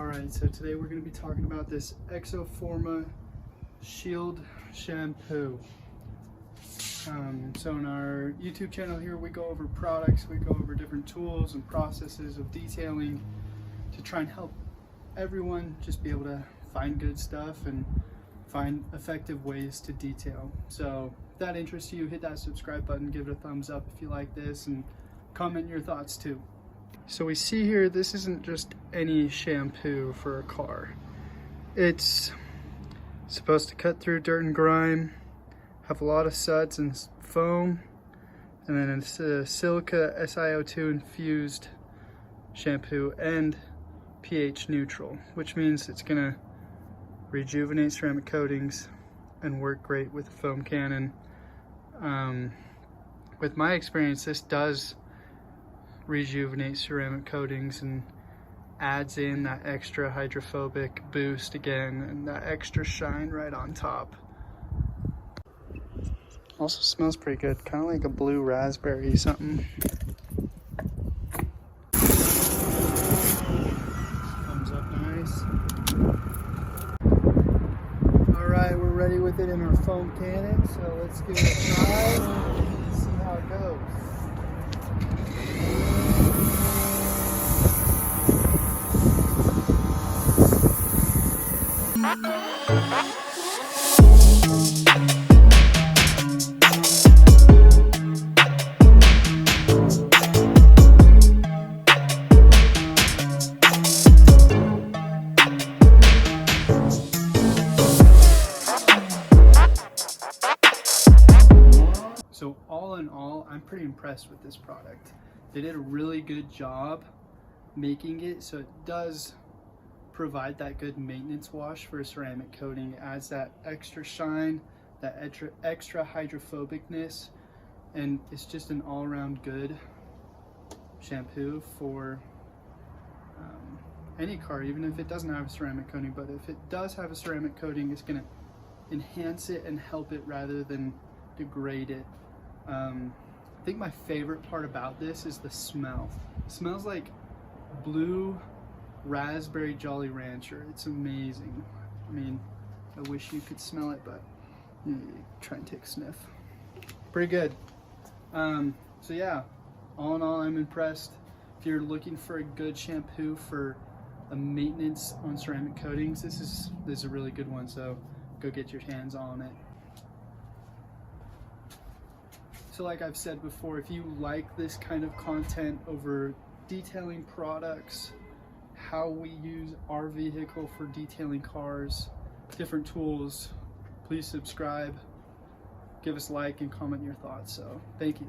Alright, so today we're going to be talking about this ExoForma Shield Shampoo. So in our YouTube channel here, we go over products, we go over different tools and processes of detailing to try and help everyone just be able to find good stuff and find effective ways to detail. So if that interests you, hit that subscribe button, give it a thumbs up if you like this, and comment your thoughts too. So we see here, this isn't just any shampoo for a car. It's supposed to cut through dirt and grime, have a lot of suds and foam, and then it's a silica SiO2 infused shampoo and pH neutral, which means it's gonna rejuvenate ceramic coatings and work great with a foam cannon. With my experience, this does rejuvenate ceramic coatings and adds in that extra hydrophobic boost again and that extra shine right on top. Also smells pretty good, kind of like a blue raspberry something. Comes up nice. Alright, we're ready with it in our foam cannon, so let's give it a try and see how it goes. So all in all, I'm pretty impressed with this product. They did a really good job making it so it does provide that good maintenance wash for a ceramic coating. It adds that extra shine, that extra hydrophobicness, and it's just an all-around good shampoo for any car, even if it doesn't have a ceramic coating. But if it does have a ceramic coating, it's going to enhance it and help it rather than degrade it. I think my favorite part about this is the smell. It smells like blue raspberry Jolly Rancher. It's amazing. I mean, I wish you could smell it, but try and take a sniff. Pretty good. So yeah, all in all, I'm impressed. If you're looking for a good shampoo for a maintenance on ceramic coatings, this is a really good one, so go get your hands on it. So like I've said before, if you like this kind of content over detailing products, how we use our vehicle for detailing cars, different tools, please subscribe, give us a like, and comment your thoughts. So thank you.